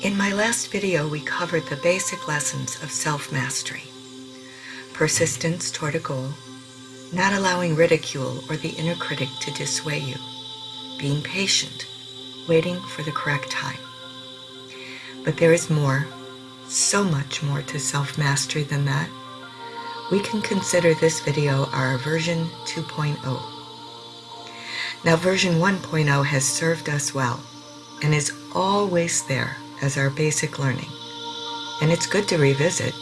In my last video, we covered the basic lessons of self-mastery. Persistence toward a goal, not allowing ridicule or the inner critic to dissuade you, being patient, waiting for the correct time. But there is more, so much more to self-mastery than that. We can consider this video our version 2.0. Now version 1.0 has served us well and is always there as our basic learning. And it's good to revisit,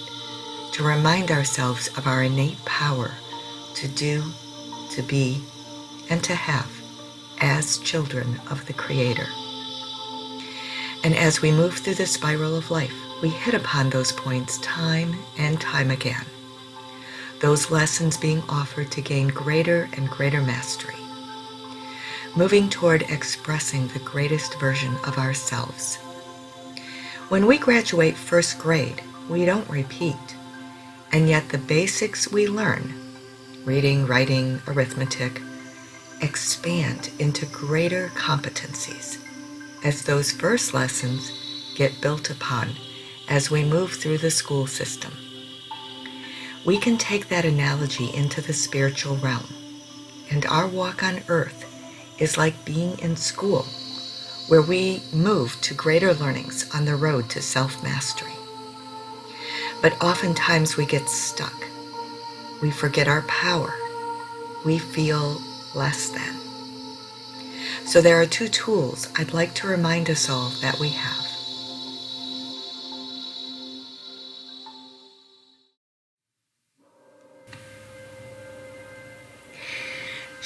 to remind ourselves of our innate power to do, to be, and to have as children of the Creator. And as we move through the spiral of life, we hit upon those points time and time again. Those lessons being offered to gain greater and greater mastery. Moving toward expressing the greatest version of ourselves. When we graduate first grade, we don't repeat, and yet the basics we learn, reading, writing, arithmetic, expand into greater competencies as those first lessons get built upon as we move through the school system. We can take that analogy into the spiritual realm, and our walk on earth is like being in school, where we move to greater learnings on the road to self-mastery. But oftentimes we get stuck. We forget our power. We feel less than. So there are two tools I'd like to remind us all that we have.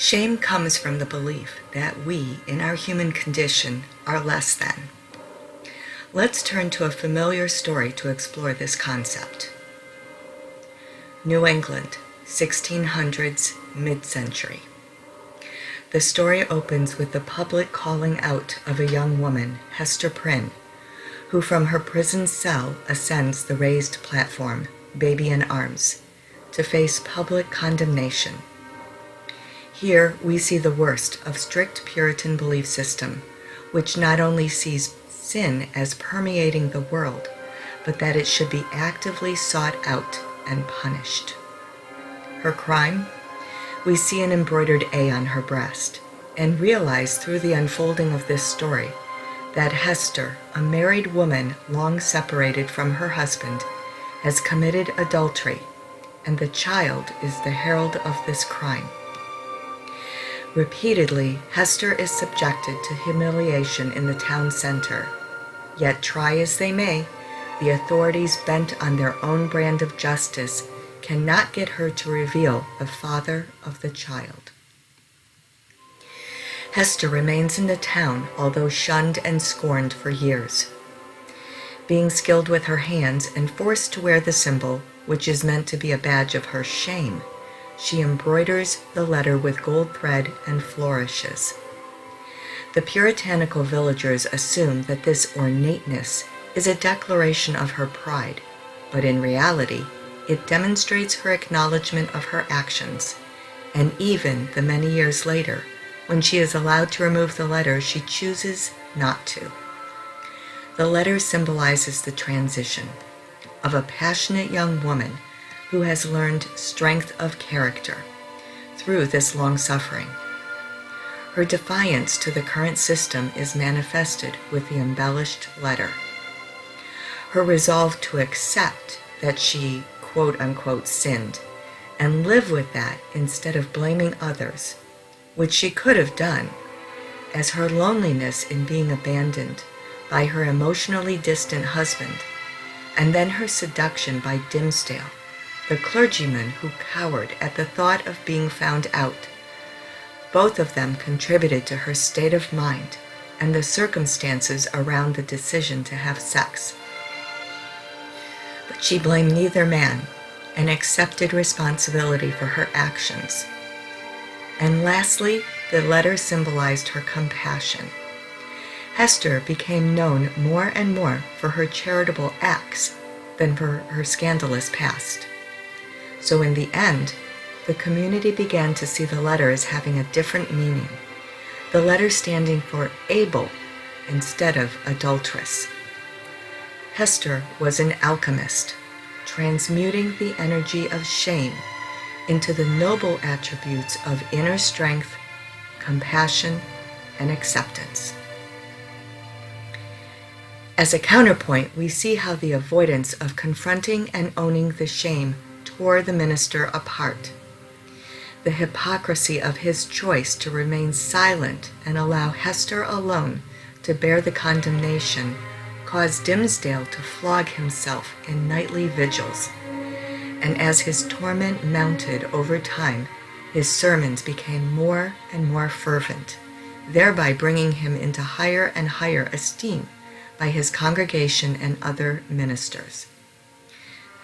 Shame comes from the belief that we, in our human condition, are less than. Let's turn to a familiar story to explore this concept. New England, 1600s, mid-century. The story opens with the public calling out of a young woman, Hester Prynne, who from her prison cell ascends the raised platform, baby in arms, to face public condemnation. Here we see the worst of strict Puritan belief system, which not only sees sin as permeating the world, but that it should be actively sought out and punished. Her crime? We see an embroidered A on her breast, and realize through the unfolding of this story that Hester, a married woman long separated from her husband, has committed adultery, and the child is the herald of this crime. Repeatedly, Hester is subjected to humiliation in the town center. Yet try as they may, the authorities bent on their own brand of justice cannot get her to reveal the father of the child. Hester remains in the town, although shunned and scorned for years. Being skilled with her hands and forced to wear the symbol, which is meant to be a badge of her shame, she embroiders the letter with gold thread and flourishes. The puritanical villagers assume that this ornateness is a declaration of her pride, but in reality, it demonstrates her acknowledgement of her actions, and even the many years later, when she is allowed to remove the letter, she chooses not to. The letter symbolizes the transition of a passionate young woman who has learned strength of character through this long suffering. Her defiance to the current system is manifested with the embellished letter. Her resolve to accept that she, quote-unquote, sinned, and live with that instead of blaming others, which she could have done, as her loneliness in being abandoned by her emotionally distant husband, and then her seduction by Dimmesdale, the clergyman who cowered at the thought of being found out. Both of them contributed to her state of mind and the circumstances around the decision to have sex. But she blamed neither man and accepted responsibility for her actions. And lastly, the letter symbolized her compassion. Hester became known more and more for her charitable acts than for her scandalous past. So in the end, the community began to see the letter as having a different meaning, the letter standing for able instead of adulteress. Hester was an alchemist, transmuting the energy of shame into the noble attributes of inner strength, compassion, and acceptance. As a counterpoint, we see how the avoidance of confronting and owning the shame tore the minister apart. The hypocrisy of his choice to remain silent and allow Hester alone to bear the condemnation caused Dimmesdale to flog himself in nightly vigils, and as his torment mounted over time, his sermons became more and more fervent, thereby bringing him into higher and higher esteem by his congregation and other ministers.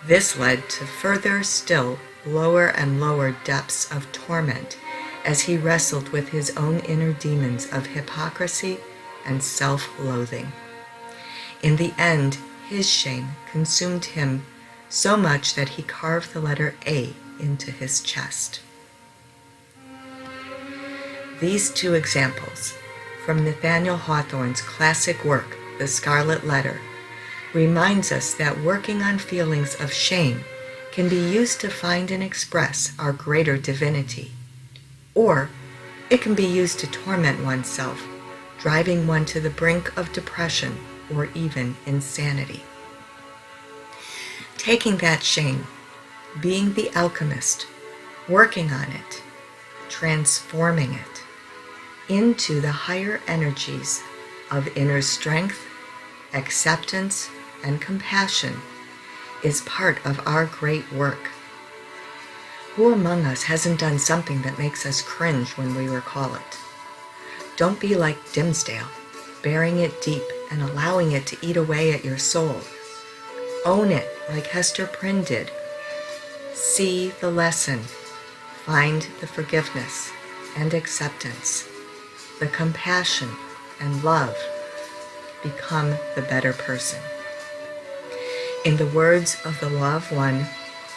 This led to further still lower and lower depths of torment as he wrestled with his own inner demons of hypocrisy and self-loathing. In the end, his shame consumed him so much that he carved the letter A into his chest. These two examples from Nathaniel Hawthorne's classic work, The Scarlet Letter, reminds us that working on feelings of shame can be used to find and express our greater divinity, or it can be used to torment oneself, driving one to the brink of depression or even insanity. Taking that shame, being the alchemist, working on it, transforming it into the higher energies of inner strength, acceptance, and compassion is part of our great work. Who among us hasn't done something that makes us cringe when we recall it? Don't be like Dimmesdale, bearing it deep and allowing it to eat away at your soul. Own it like Hester Prynne did. See the lesson, find the forgiveness and acceptance, the compassion and love. Become the better person. In the words of the Law of One,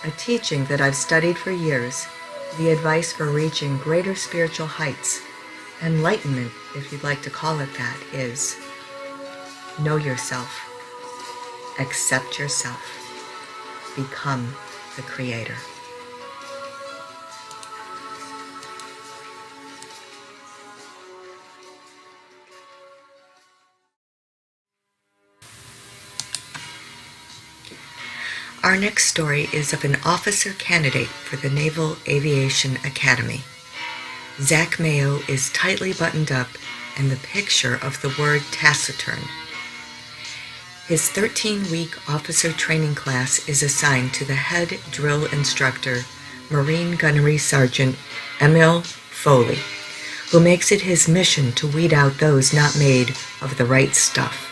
a teaching that I've studied for years, the advice for reaching greater spiritual heights, enlightenment, if you'd like to call it that, is know yourself, accept yourself, become the creator. Our next story is of an officer candidate for the Naval Aviation Academy. Zach Mayo is tightly buttoned up and the picture of the word taciturn. His 13-week officer training class is assigned to the head drill instructor, Marine Gunnery Sergeant Emil Foley, who makes it his mission to weed out those not made of the right stuff.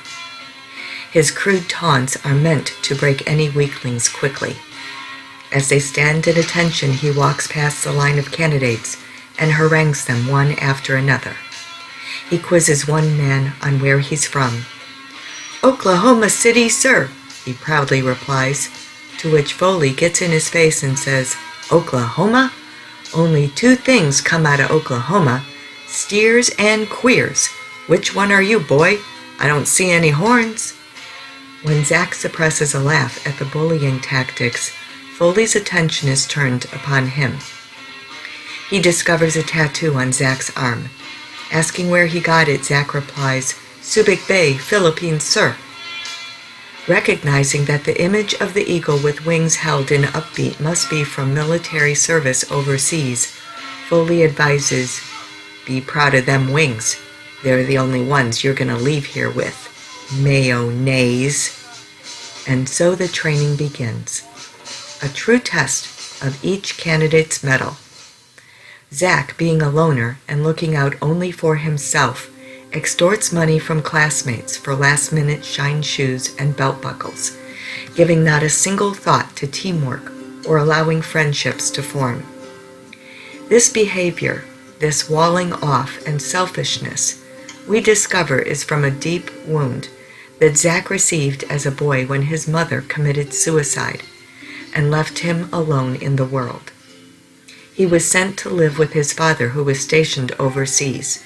His crude taunts are meant to break any weaklings quickly. As they stand at attention, he walks past the line of candidates and harangues them one after another. He quizzes one man on where he's from. "Oklahoma City, sir," he proudly replies, to which Foley gets in his face and says, "Oklahoma? Only two things come out of Oklahoma, steers and queers. Which one are you, boy? I don't see any horns." When Zach suppresses a laugh at the bullying tactics, Foley's attention is turned upon him. He discovers a tattoo on Zach's arm. Asking where he got it, Zach replies, "Subic Bay, Philippines, sir." Recognizing that the image of the eagle with wings held in upbeat must be from military service overseas, Foley advises, "Be proud of them wings. They're the only ones you're gonna leave here with. Mayonnaise." And so the training begins, a true test of each candidate's mettle. Zach, being a loner and looking out only for himself, extorts money from classmates for last-minute shine shoes and belt buckles, giving not a single thought to teamwork or allowing friendships to form. This behavior, this walling off and selfishness, we discover is from a deep wound that Zach received as a boy when his mother committed suicide and left him alone in the world. He was sent to live with his father, who was stationed overseas.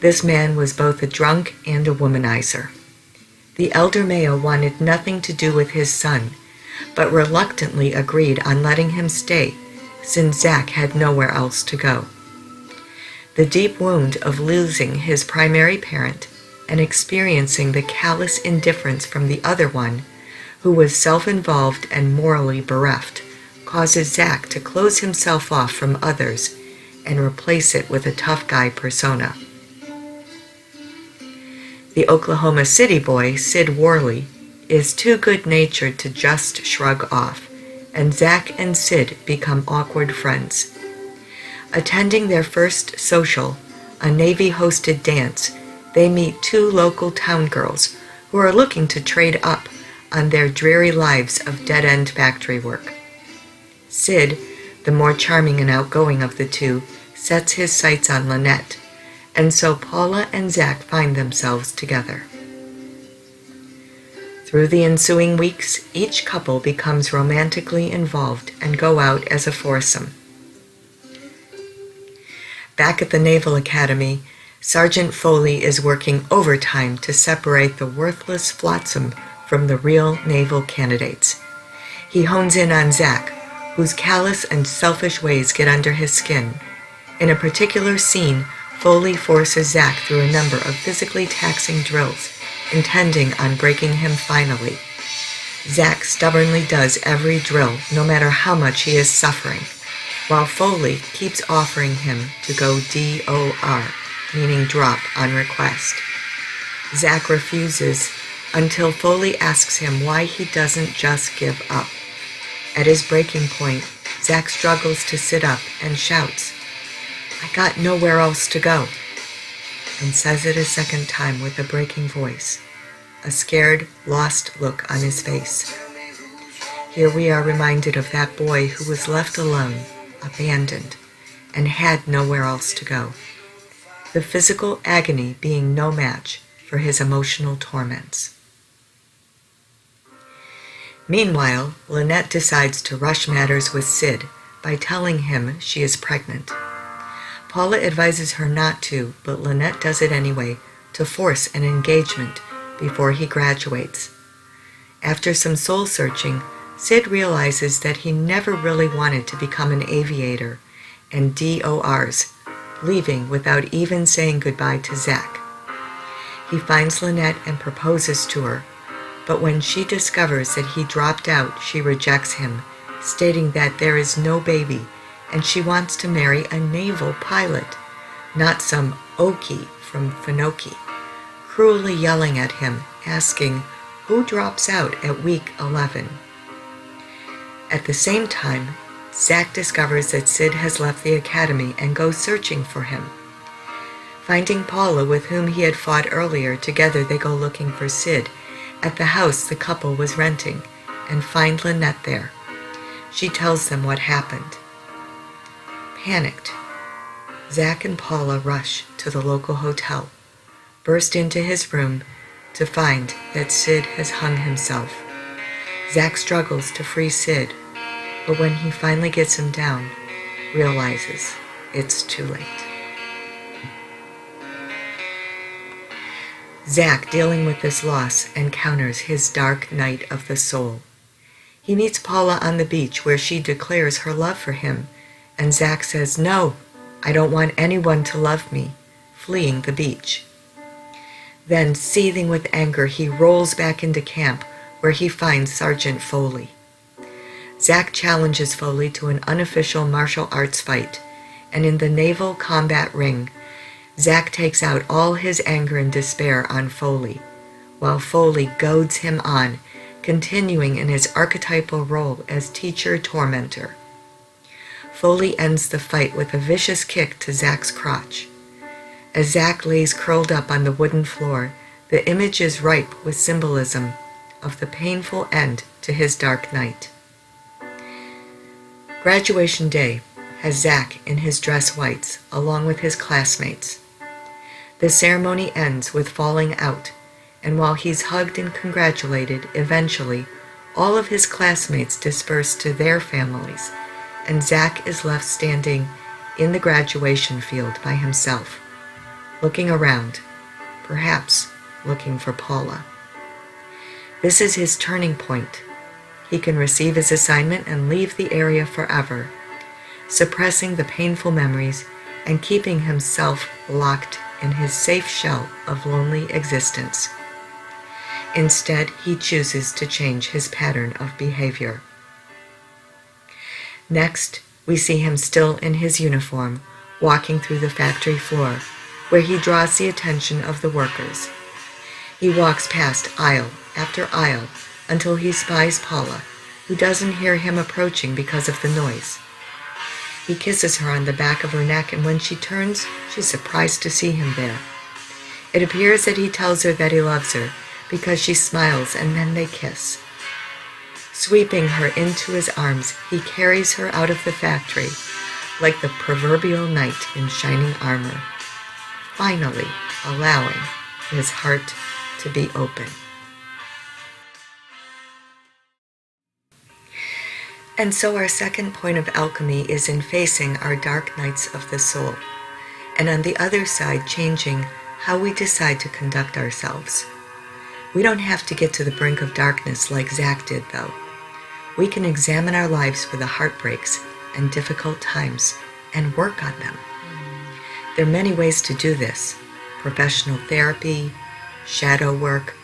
This man was both a drunk and a womanizer. The elder Mayo wanted nothing to do with his son, but reluctantly agreed on letting him stay since Zach had nowhere else to go. The deep wound of losing his primary parent and experiencing the callous indifference from the other one, who was self-involved and morally bereft, causes Zach to close himself off from others and replace it with a tough guy persona. The Oklahoma City boy, Sid Worley, is too good-natured to just shrug off, and Zach and Sid become awkward friends. Attending their first social, a Navy-hosted dance, they meet two local town girls who are looking to trade up on their dreary lives of dead-end factory work. Sid, the more charming and outgoing of the two, sets his sights on Lynette, and so Paula and Zach find themselves together. Through the ensuing weeks, each couple becomes romantically involved and go out as a foursome. Back at the Naval Academy, Sergeant Foley is working overtime to separate the worthless flotsam from the real naval candidates. He hones in on Zach, whose callous and selfish ways get under his skin. In a particular scene, Foley forces Zach through a number of physically taxing drills, intending on breaking him finally. Zach stubbornly does every drill, no matter how much he is suffering, while Foley keeps offering him to go DOR, meaning drop on request. Zach refuses until Foley asks him why he doesn't just give up. At his breaking point, Zach struggles to sit up and shouts, "I got nowhere else to go," and says it a second time with a breaking voice, a scared, lost look on his face. Here we are reminded of that boy who was left alone, abandoned, and had nowhere else to go, the physical agony being no match for his emotional torments. Meanwhile, Lynette decides to rush matters with Sid by telling him she is pregnant. Paula advises her not to, but Lynette does it anyway to force an engagement before he graduates. After some soul-searching, Sid realizes that he never really wanted to become an aviator and DORs, leaving without even saying goodbye to Zach. He finds Lynette and proposes to her, but when she discovers that he dropped out, she rejects him, stating that there is no baby and she wants to marry a naval pilot, not some Okie from Finoki, cruelly yelling at him, asking who drops out at week 11. At the same time, Zach discovers that Sid has left the academy and goes searching for him. Finding Paula, with whom he had fought earlier, together they go looking for Sid at the house the couple was renting and find Lynette there. She tells them what happened. Panicked, Zach and Paula rush to the local hotel, burst into his room to find that Sid has hung himself. Zach struggles to free Sid, but when he finally gets him down, realizes it's too late. Zach, dealing with this loss, encounters his dark night of the soul. He meets Paula on the beach where she declares her love for him, and Zach says, "No, I don't want anyone to love me," fleeing the beach. Then, seething with anger, he rolls back into camp where he finds Sergeant Foley. Zach challenges Foley to an unofficial martial arts fight, and in the naval combat ring, Zach takes out all his anger and despair on Foley, while Foley goads him on, continuing in his archetypal role as teacher-tormentor. Foley ends the fight with a vicious kick to Zach's crotch. As Zach lays curled up on the wooden floor, the image is ripe with symbolism of the painful end to his dark night. Graduation day has Zach in his dress whites, along with his classmates. The ceremony ends with falling out, and while he's hugged and congratulated, eventually, all of his classmates disperse to their families, and Zach is left standing in the graduation field by himself, looking around, perhaps looking for Paula. This is his turning point. He can receive his assignment and leave the area forever, suppressing the painful memories and keeping himself locked in his safe shell of lonely existence. Instead, he chooses to change his pattern of behavior. Next, we see him still in his uniform, walking through the factory floor, where he draws the attention of the workers. He walks past aisle after aisle until he spies Paula, who doesn't hear him approaching because of the noise. He kisses her on the back of her neck, and when she turns, she's surprised to see him there. It appears that he tells her that he loves her because she smiles, and then they kiss. Sweeping her into his arms, he carries her out of the factory like the proverbial knight in shining armor, finally allowing his heart to be open. And so our second point of alchemy is in facing our dark nights of the soul, and on the other side changing how we decide to conduct ourselves. We don't have to get to the brink of darkness like Zach did, though. We can examine our lives for the heartbreaks and difficult times and work on them. There are many ways to do this: professional therapy, shadow work,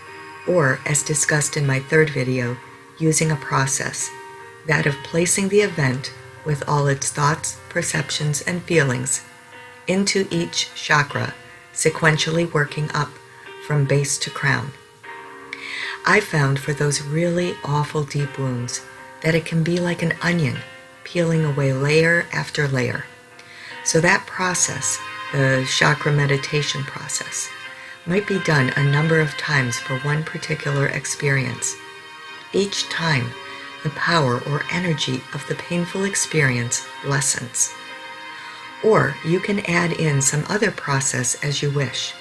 or, as discussed in my third video, using a process, that of placing the event with all its thoughts, perceptions, and feelings into each chakra, sequentially working up from base to crown. I found for those really awful deep wounds that it can be like an onion, peeling away layer after layer. So that process, the chakra meditation process, might be done a number of times for one particular experience. Each time, the power or energy of the painful experience lessens. Or you can add in some other process as you wish,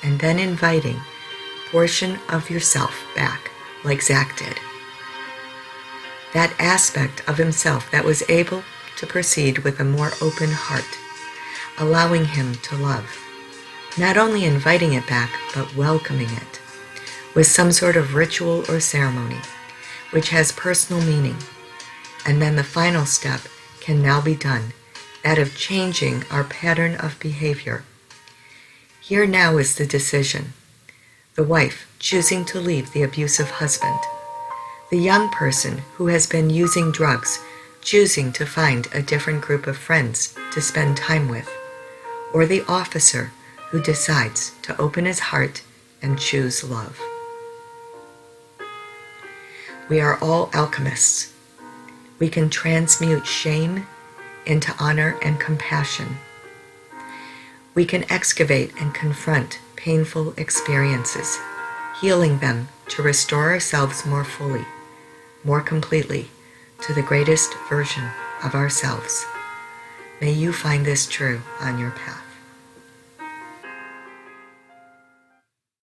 and then inviting a portion of yourself back, like Zach did. That aspect of himself that was able to proceed with a more open heart, allowing him to love, not only inviting it back, but welcoming it with some sort of ritual or ceremony, which has personal meaning. And then the final step can now be done, that of changing our pattern of behavior. Here now is the decision: the wife choosing to leave the abusive husband, the young person who has been using drugs choosing to find a different group of friends to spend time with, or the officer who decides to open his heart and choose love. We are all alchemists. We can transmute shame into honor and compassion. We can excavate and confront painful experiences, healing them to restore ourselves more fully, more completely, to the greatest version of ourselves. May you find this true on your path.